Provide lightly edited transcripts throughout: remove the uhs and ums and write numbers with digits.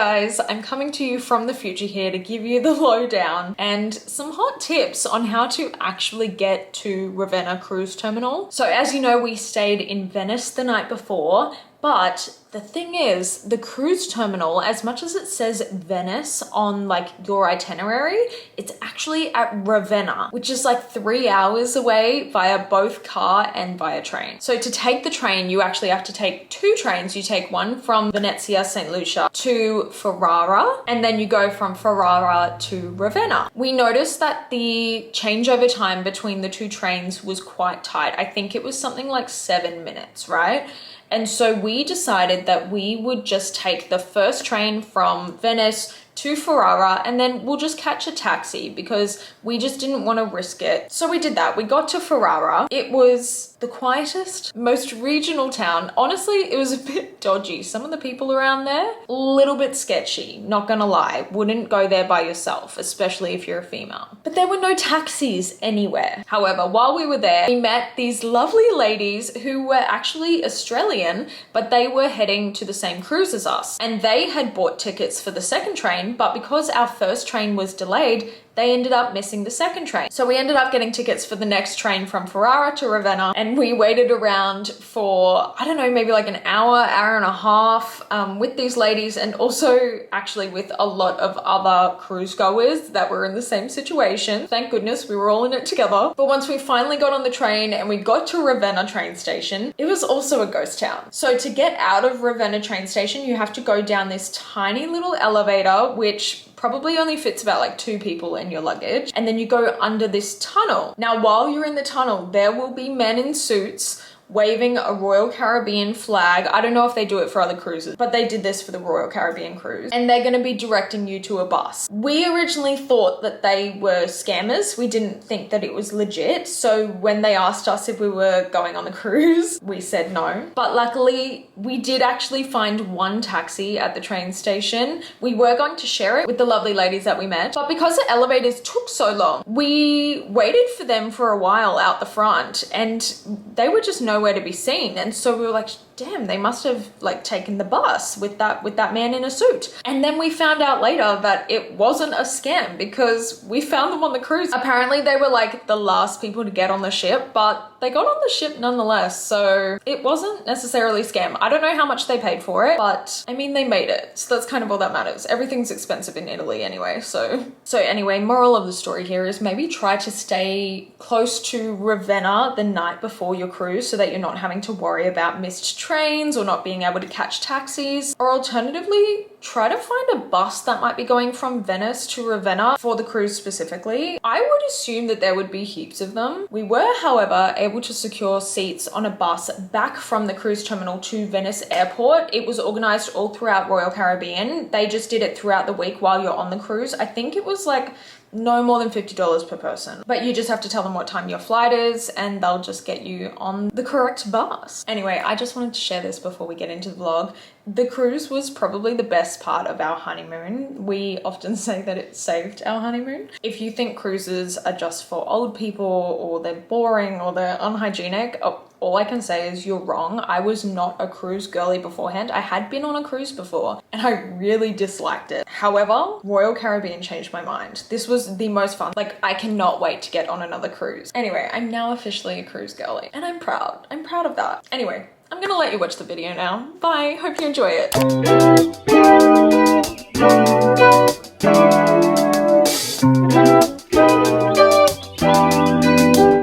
guys, I'm coming to you from the future here to give you the lowdown and some hot tips on how to actually get to Ravenna cruise terminal. So as you know, we stayed in Venice the night before, but the thing is, the cruise terminal, as much as it says Venice on like your itinerary, it's actually at Ravenna, which is like 3 hours away via both car and via train. So to take the train, you actually have to take 2 trains. You take one from Venezia, St. Lucia to Ferrara, and then you go from Ferrara to Ravenna. We noticed that the changeover time between the 2 trains was quite tight. I think it was something like 7 minutes, right? And so we decided that we would just take the first train from Venice to Ferrara and then we'll just catch a taxi because we just didn't want to risk it. So we did that. We got to Ferrara. It was the quietest, most regional town. Honestly, it was a bit dodgy. Some of the people around there, a little bit sketchy, not gonna lie. Wouldn't go there by yourself, especially if you're a female. But there were no taxis anywhere. However, while we were there, we met these lovely ladies who were actually Australian, but they were heading to the same cruise as us. And they had bought tickets for the second train, but because our first train was delayed, they ended up missing the second train. So we ended up getting tickets for the next train from Ferrara to Ravenna, and we waited around for, I don't know, maybe like an hour, hour and a half with these ladies, and also actually with a lot of other cruise goers that were in the same situation. Thank goodness we were all in it together. But once we finally got on the train and we got to Ravenna train station, it was also a ghost town. So to get out of Ravenna train station, you have to go down this tiny little elevator, which probably only fits about like 2 people in your luggage. And then you go under this tunnel. Now, while you're in the tunnel, there will be men in suits waving a Royal Caribbean flag. I don't know if they do it for other cruises, but they did this for the Royal Caribbean cruise. And they're gonna be directing you to a bus. We originally thought that they were scammers. We didn't think that it was legit. So when they asked us if we were going on the cruise, we said no. But luckily, we did actually find one taxi at the train station. We were going to share it with the lovely ladies that we met, but because the elevators took so long, we waited for them for a while out the front and they were just nowhere to be seen. And so we were like, damn, they must have like taken the bus with that man in a suit. And then we found out later that it wasn't a scam because we found them on the cruise. Apparently they were like the last people to get on the ship, but they got on the ship nonetheless. So it wasn't necessarily a scam. I don't know how much they paid for it, but I mean, they made it. So that's kind of all that matters. Everything's expensive in Italy anyway. So anyway, moral of the story here is maybe try to stay close to Ravenna the night before your cruise so that you're not having to worry about missed trains or not being able to catch taxis. Or alternatively, try to find a bus that might be going from Venice to Ravenna for the cruise specifically. I would assume that there would be heaps of them. We were, however, able to secure seats on a bus back from the cruise terminal to Venice airport. It was organized all throughout Royal Caribbean. They just did it throughout the week while you're on the cruise. I think it was like no more than $50 per person, but you just have to tell them what time your flight is and they'll just get you on the correct bus. Anyway, I just wanted to share this before we get into the vlog. The cruise was probably the best part of our honeymoon. We often say that it saved our honeymoon. If you think cruises are just for old people or they're boring or they're unhygienic, all I can say is you're wrong. I was not a cruise girly beforehand. I had been on a cruise before and I really disliked it. However, Royal Caribbean changed my mind. This was the most fun. Like, I cannot wait to get on another cruise. Anyway, I'm now officially a cruise girly and I'm proud. I'm proud of that. Anyway, I'm gonna let you watch the video now. Bye, hope you enjoy it.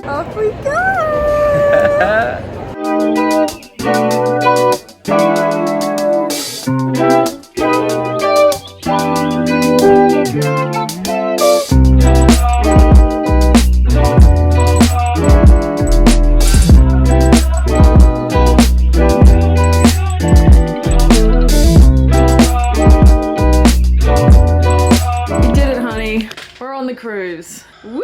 Off we go! Cruise. Woo!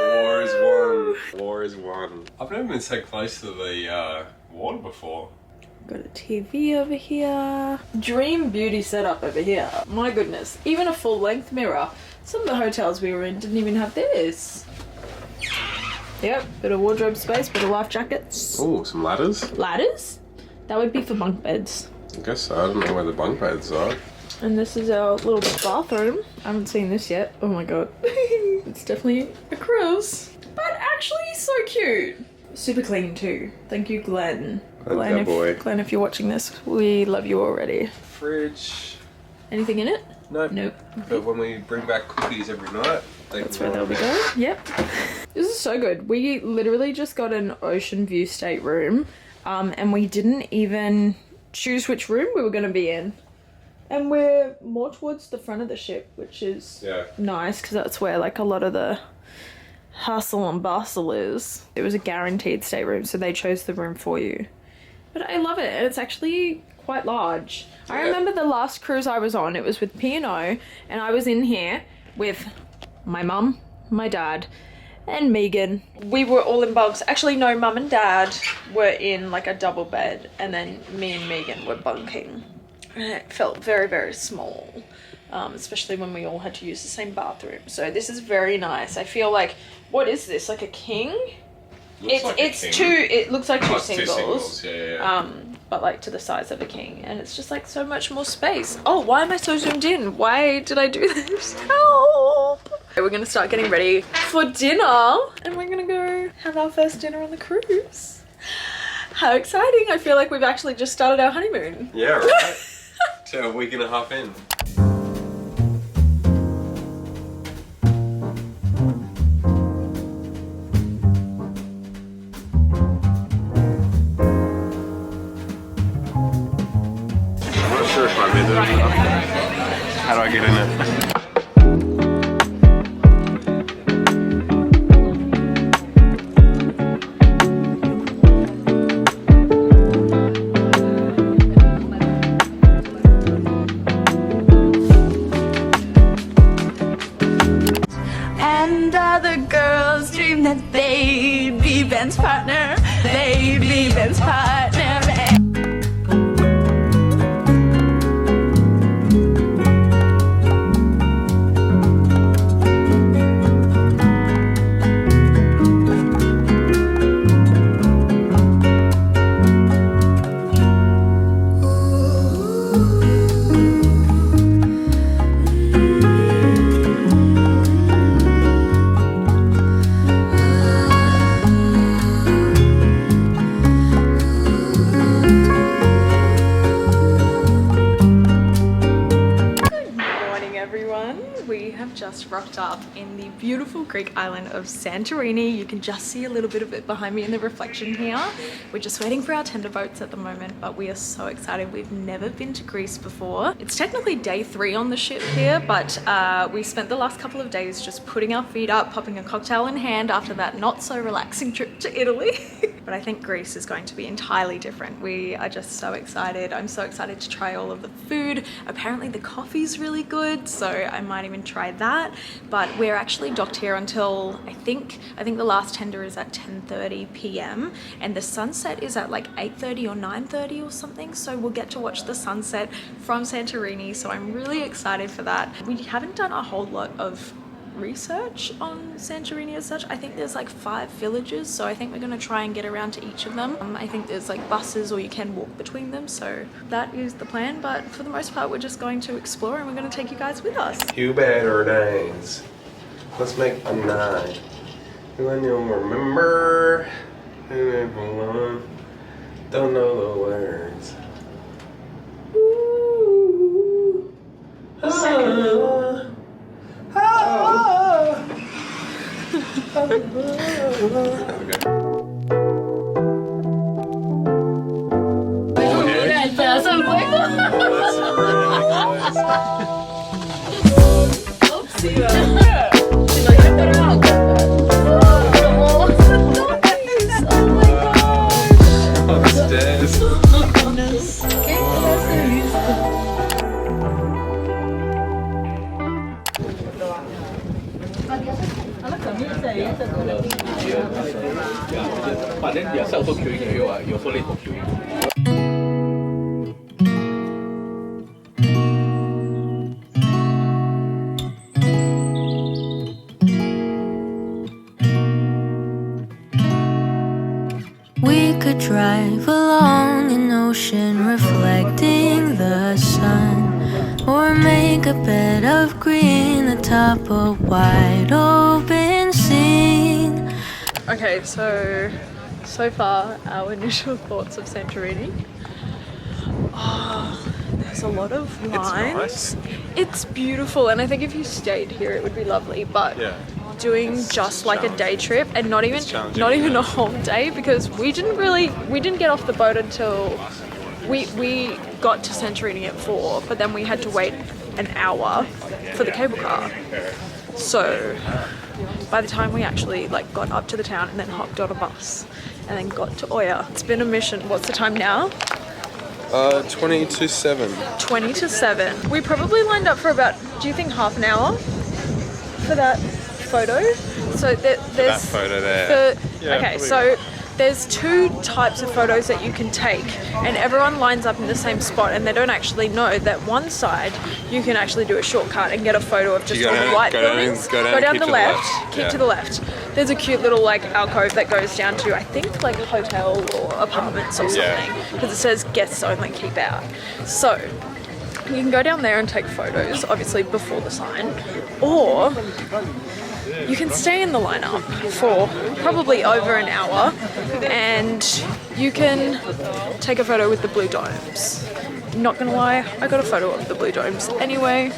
War is won. War is won. I've never been so close to the water before. Got a TV over here. Dream beauty setup over here. My goodness. Even a full-length mirror. Some of the hotels we were in didn't even have this. Yep, bit of wardrobe space, bit of life jackets. Oh, some ladders. Ladders? That would be for bunk beds. I guess so. I don't know where the bunk beds are. And this is our little bathroom. I haven't seen this yet. Oh my god. It's definitely a cruise. But actually so cute. Super clean too. Thank you, Glenn. Glenn, if you're watching this, we love you already. Fridge. Anything in it? Nope. Nope. But when we bring back cookies every night, that's where they'll be going. Yep. This is so good. We literally just got an ocean view stateroom, and we didn't even choose which room we were going to be in. And we're more towards the front of the ship, which is nice because that's where like a lot of the hustle and bustle is. It was a guaranteed stateroom, so they chose the room for you. But I love it, and it's actually quite large. I remember the last cruise I was on, it was with P&O, and I was in here with my mum, my dad, and Megan. We were all in bunks. Actually, no, mum and dad were in like a double bed, and then me and Megan were bunking. And it felt very, very small, especially when we all had to use the same bathroom. So this is very nice. I feel like, what is this, like a king? It looks like two singles. Yeah. But like to the size of a king, and it's just like so much more space. Oh, why am I so zoomed in? Why did I do this? Help! We're gonna start getting ready for dinner, and we're gonna go have our first dinner on the cruise. How exciting! I feel like we've actually just started our honeymoon. Yeah, right. So a week and a half in. How do I get in it? And other girls dream that they'd be Ben's partner. They'd be Ben's partner. Just rocked up in the beautiful Greek island of Santorini. You can just see a little bit of it behind me in the reflection here. We're just waiting for our tender boats at the moment, but we are so excited. We've never been to Greece before. It's technically day 3 on the ship here, but we spent the last couple of days just putting our feet up, popping a cocktail in hand after that not so relaxing trip to Italy. But I think Greece is going to be entirely different. We are just so excited. I'm so excited to try all of the food. Apparently the coffee's really good, so I might even try that. But we're actually docked here until I think the last tender is at 10:30 p.m. and the sunset is at like 8:30 or 9:30 or something. So we'll get to watch the sunset from Santorini. So I'm really excited for that. We haven't done a whole lot of research on Santorini as such. I think there's like 5 villages, so I think we're going to try and get around to each of them. I think there's like buses or you can walk between them, so that is the plan. But for the most part, we're just going to explore and we're going to take you guys with us. You better dance. Let's make a night when you'll remember who everyone don't know the words. Ooh. We could drive along an ocean reflecting like a bed of green atop a wide open scene. Okay, so far our initial thoughts of Santorini. Oh, there's a lot of lines. It's beautiful, and I think if you stayed here it would be lovely, but doing just like a day trip and not even a whole day, because we didn't get off the boat until we got to Santorini at 4, but then we had to wait an hour for the cable car. So by the time we actually like got up to the town and then hopped on a bus and then got to Oya, it's been a mission. What's the time now? 20 to 7. 20 to 7. We probably lined up for about, do you think half an hour for that photo? So there's that photo there. Okay, so there's 2 types of photos that you can take, and everyone lines up in the same spot, and they don't actually know that one side you can actually do a shortcut and get a photo of just all the white buildings. Go down the left, keep to the left. There's a cute little like alcove that goes down to, I think, like a hotel or apartments or something, because it says guests only, keep out. So you can go down there and take photos, obviously before the sign, or you can stay in the lineup for probably over an hour and you can take a photo with the blue domes. Not gonna lie, I got a photo of the blue domes anyway,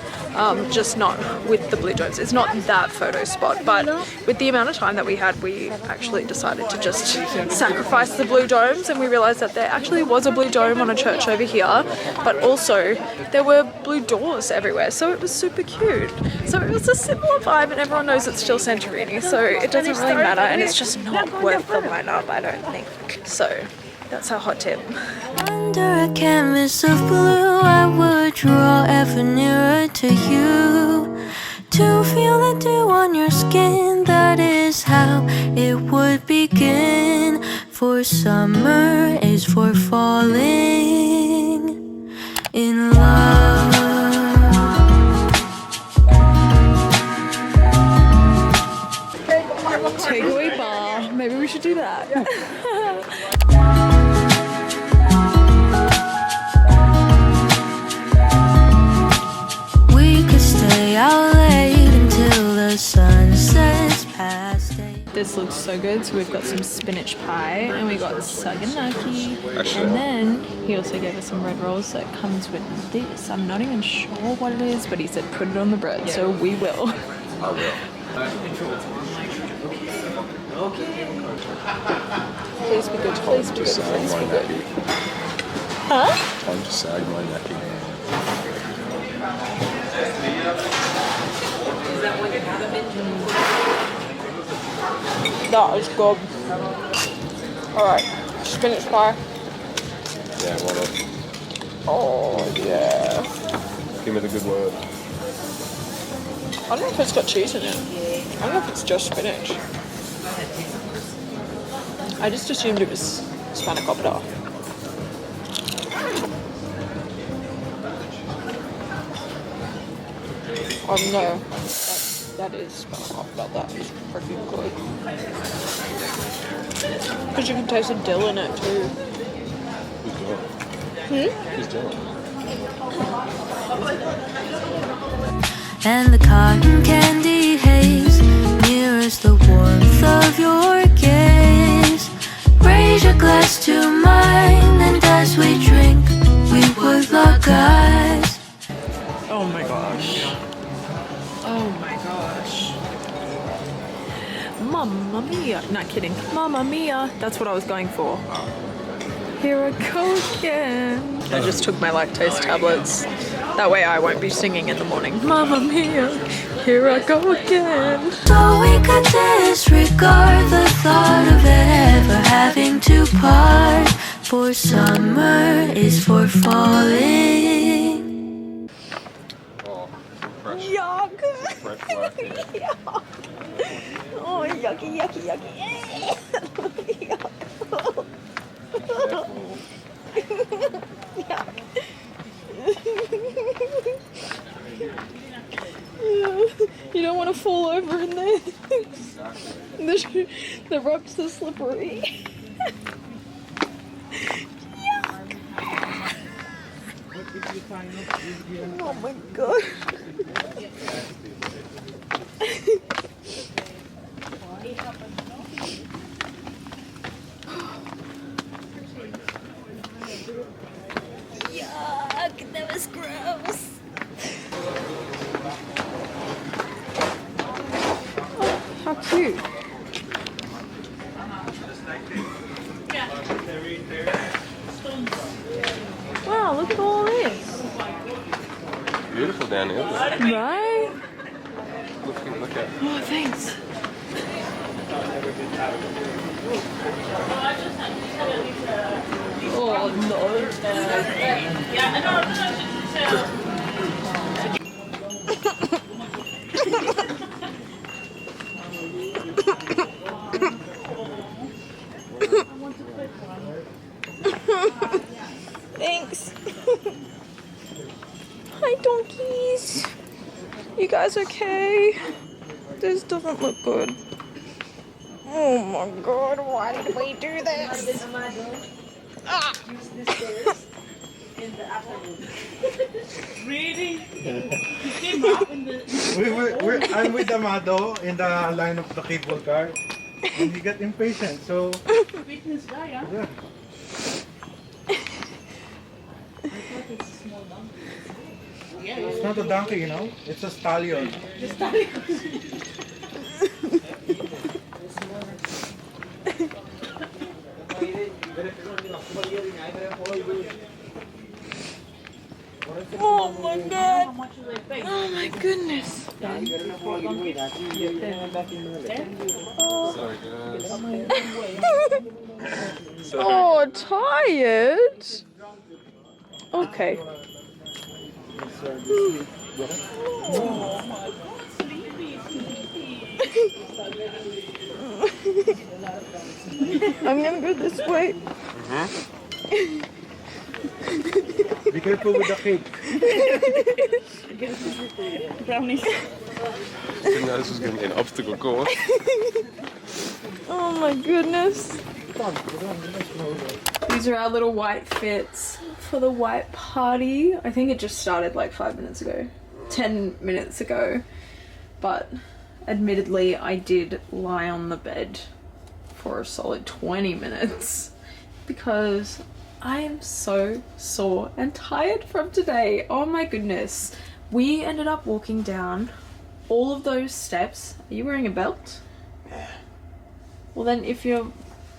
just not with the blue domes. It's not that photo spot, but with the amount of time that we had, we actually decided to just sacrifice the blue domes, and we realized that there actually was a blue dome on a church over here, but also there were blue doors everywhere, so it was super cute. So it was a similar vibe, and everyone knows it's still Santorini, so it doesn't really matter, and it's just not worth the lineup, I don't think. So that's our hot tip. Under a canvas of blue, I would draw ever nearer to you. To feel the dew on your skin, that is how it would begin. For summer is for falling in love. Takeaway bar. Maybe we should do that. We could stay out late until the sun sets past day. This looks so good. So we've got some spinach pie and we got saganaki, and then he also gave us some bread rolls that comes with this. I'm not even sure what it is, but he said put it on the bread, so we will. I will. Please be good. Please be good. Please be good. Huh? Time to sag my necky. That is good. Alright, spinach pie. Yeah, what up? Oh, yeah. Give me the good word. I don't know if it's got cheese in it. I don't know if it's just spinach. I just assumed it was spanakopita. Oh no, that is spanakopita. That is freaking good. Because you can taste the dill in it too. Who's doing it? And the cotton candy haze mirrors the warmth of your gaze. Raise your glass to mine, and as we drink, we would lock eyes. Oh my gosh. Oh my gosh. Mamma mia. Not kidding. Mamma mia. That's what I was going for. Here I go again. I just took my lactose tablets. That way I won't be singing in the morning. Mamma mia, here I go again. So we could disregard the thought of ever having to part. For summer is for falling. Oh, fresh. Yuck. Fresh working. Yuck. Oh, yucky, yucky, yucky. Yuck. Yuck. You don't want to fall over in there. The rocks are slippery. Yuck. Oh my god. Yuck, that was gross. Oh, how cute. Wow, look at all this. Beautiful down here. Right? Look at. Oh, thanks. Oh Thanks. Hi, donkeys. You guys okay? This doesn't look good. Oh my god, why did we do this? Ah. Really? He came up in the... I'm with Amado in the line of the cable car. And he got impatient, so... Fitness guy, huh? Yeah. I thought it's a small donkey. Yeah, It's not a donkey, you know? It's a stallion. the stallion. Oh my How god. much do they pay? Oh my goodness. Oh, tired. Okay. I'm gonna go this way. Be careful with the cake. Brownies. Didn't know this was going to be an obstacle course. Oh my goodness. These are our little white fits for the white party. I think it just started like 5 minutes ago. 10 minutes ago. But admittedly, I did lie on the bed for a solid 20 minutes because I am so sore and tired from today. Oh my goodness. We ended up walking down all of those steps. Are you wearing a belt? Yeah. Well then if you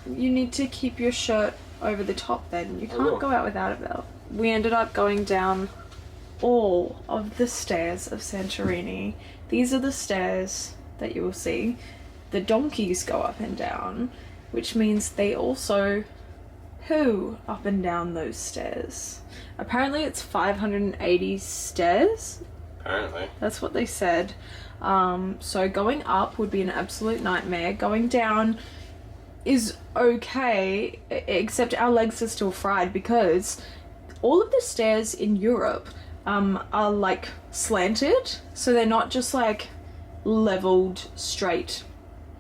need to keep your shirt over the top then. You can't go out without a belt. We ended up going down all of the stairs of Santorini. These are the stairs that you will see. The donkeys go up and down, which means they also poo up and down those stairs. Apparently it's 580 stairs. Apparently. That's what they said. So going up would be an absolute nightmare. Going down is okay, except our legs are still fried because all of the stairs in Europe are like slanted, so they're not just like leveled straight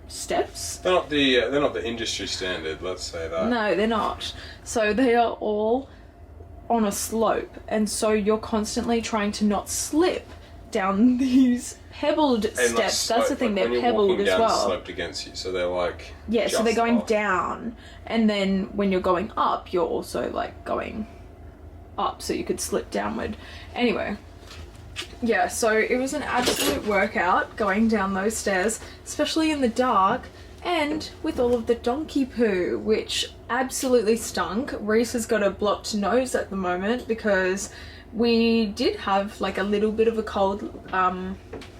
steps. They're not the industry standard, let's say that. No, they're not. So they are all on a slope, and so you're constantly trying to not slip down these pebbled steps. That's the thing, they're pebbled as well. Sloped against you, so they're like So they're going off. down, and then when you're going up, you're also like going up, so you could slip downward. Anyway, yeah, so it was an absolute workout going down those stairs, especially in the dark, and with all of the donkey poo, which absolutely stunk. Reese has got a blocked nose at the moment because we did have like a little bit of a cold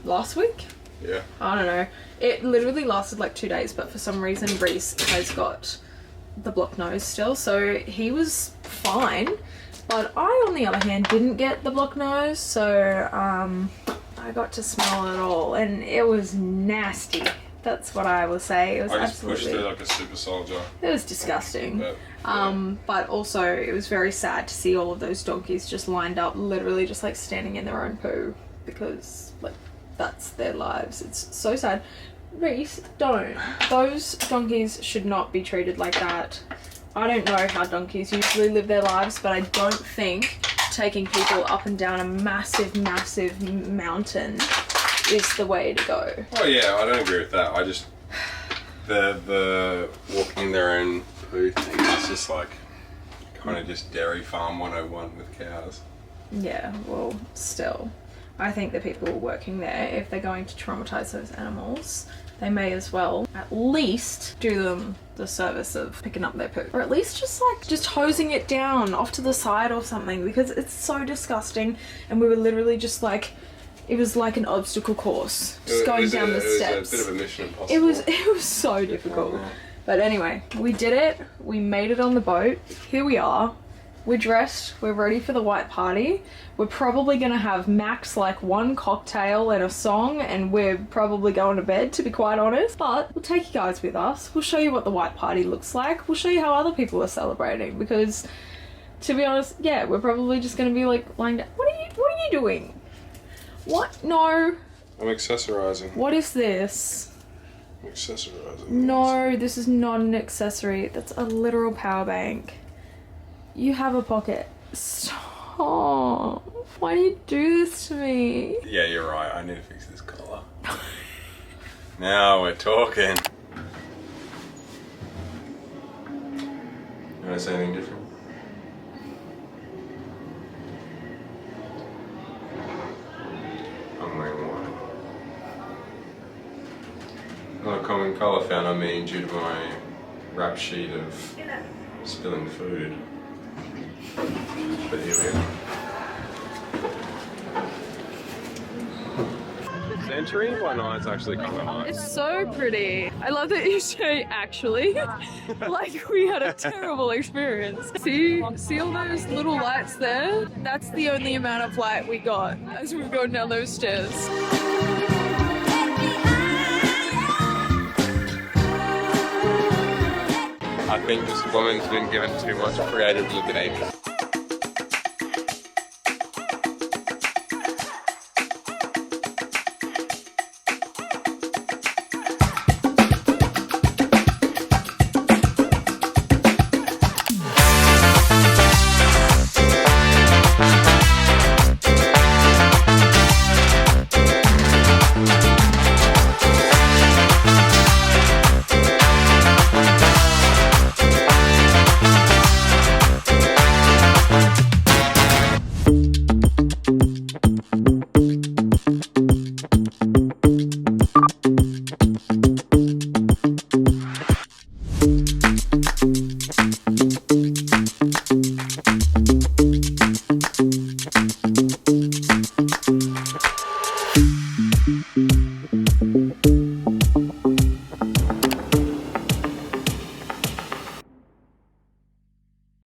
last week. Yeah. I don't know. It literally lasted like 2 days, but for some reason Reese has got the blocked nose still, so he was fine. But I, on the other hand, didn't get the blocked nose, so I got to smell it all, and it was nasty. That's what I will say. It was I just absolutely... pushed it like a super soldier. It was disgusting. But, But also, it was very sad to see all of those donkeys just lined up, literally just like standing in their own poo, because like that's their lives. It's so sad. Reese, don't. Those donkeys should not be treated like that. I don't know how donkeys usually live their lives, but I don't think taking people up and down a massive mountain is the way to go. Oh yeah, I don't agree with that. I just the walking their own poo thing is just like kind of just dairy farm 101 with cows. Yeah, well, still, I think the people working there, if they're going to traumatize those animals, they may as well at least do them the service of picking up their poo, or at least just hosing it down off to the side or something, because it's so disgusting. And we were literally just like, it was like an obstacle course, just going down the steps. It was a bit of a mission impossible. It was so difficult. But anyway, we did it. We made it on the boat. Here we are. We're dressed. We're ready for the white party. We're probably going to have max like one cocktail and a song, and we're probably going to bed, to be quite honest. But we'll take you guys with us. We'll show you what the white party looks like. We'll show you how other people are celebrating, because to be honest, yeah, we're probably just going to be like lying down. What are you doing? What? No. I'm accessorizing. What is this? I'm accessorizing. No, this is not an accessory. That's a literal power bank. You have a pocket. Stop. Why do you do this to me? Yeah, you're right. I need to fix this collar. Now we're talking. You want to say anything different? I'm wearing white. Not a common colour found on me due to my rap sheet of spilling food. But here we are. Santorini? Why not? It's actually kind of nice. It's so pretty. I love that you say actually. Like we had a terrible experience. See all those little lights there? That's the only amount of light we got as we were going down those stairs. I think this woman's been given too much creative liberty.